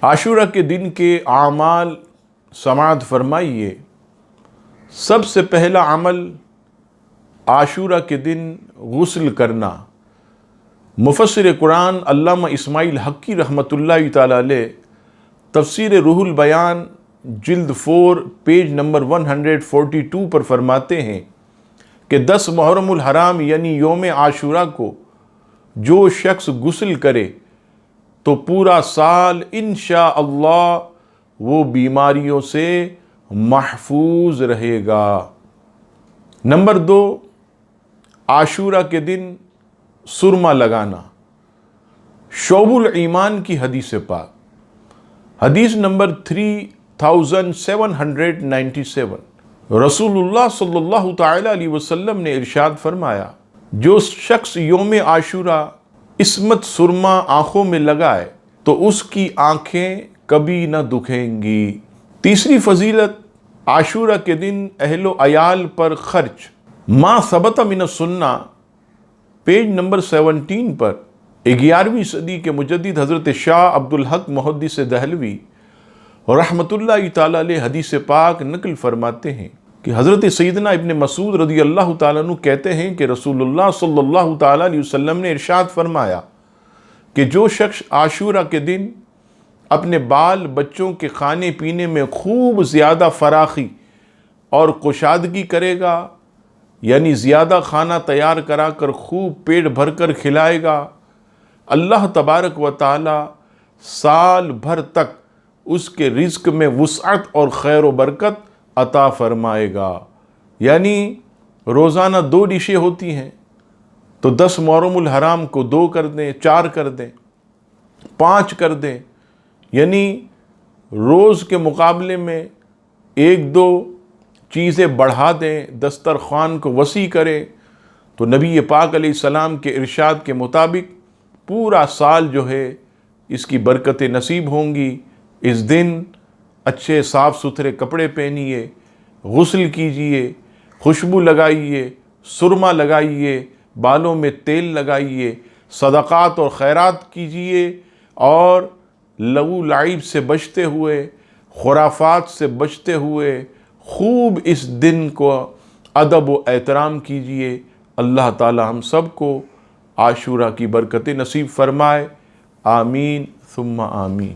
عاشورہ کے دن کے اعمال سماعت فرمائیے۔ سب سے پہلا عمل عاشورہ کے دن غسل کرنا۔ مفسر قرآن علامہ اسماعیل حقی رحمۃ اللہ تعالی علیہ تفسیر روح البیان جلد 4 پیج نمبر 142 پر فرماتے ہیں کہ 10 محرم الحرام یعنی یوم عاشورہ کو جو شخص غسل کرے تو پورا سال انشاءاللہ وہ بیماریوں سے محفوظ رہے گا۔ نمبر 2، عاشورہ کے دن سرما لگانا۔ شعب الایمان کی حدیث پاک، حدیث نمبر 3797، رسول اللہ صلی اللہ تعالی علیہ وسلم نے ارشاد فرمایا، جو شخص یوم عاشورہ عصمت سرما آنکھوں میں لگائے تو اس کی آنکھیں کبھی نہ دکھیں گی۔ تیسری فضیلت، عاشورہ کے دن اہل و عیال پر خرچ۔ ما ثبت من السنہ پیج نمبر 17 پر 11ویں صدی کے مجدد حضرت شاہ عبدالحق محدث دہلوی رحمۃ اللہ تعالی علیہ حدیث پاک نقل فرماتے ہیں کہ حضرت سیدنا ابن مسعود رضی اللہ تعالیٰ عنہ کہتے ہیں کہ رسول اللہ صلی اللہ تعالیٰ علیہ وسلم نے ارشاد فرمایا کہ جو شخص عاشورہ کے دن اپنے بال بچوں کے کھانے پینے میں خوب زیادہ فراخی اور کشادگی کرے گا، یعنی زیادہ کھانا تیار کرا کر خوب پیٹ بھر کر کھلائے گا، اللہ تبارک و تعالی سال بھر تک اس کے رزق میں وسعت اور خیر و برکت عطا فرمائے گا۔ یعنی روزانہ 2 ڈشیں ہوتی ہیں تو 10 محرم الحرام کو 2 کر دیں، 4 کر دیں، 5 کر دیں، یعنی روز کے مقابلے میں 1-2 چیزیں بڑھا دیں، دسترخوان کو وسیع کریں، تو نبی پاک علیہ السلام کے ارشاد کے مطابق پورا سال جو ہے اس کی برکتیں نصیب ہوں گی۔ اس دن اچھے صاف ستھرے کپڑے پہنیے، غسل کیجئے، خوشبو لگائیے، سرما لگائیے، بالوں میں تیل لگائیے، صدقات اور خیرات کیجئے، اور لغو لعب سے بچتے ہوئے، خرافات سے بچتے ہوئے خوب اس دن کو ادب و احترام کیجئے۔ اللہ تعالی ہم سب کو عاشورہ کی برکتیں نصیب فرمائے، آمین ثم آمین۔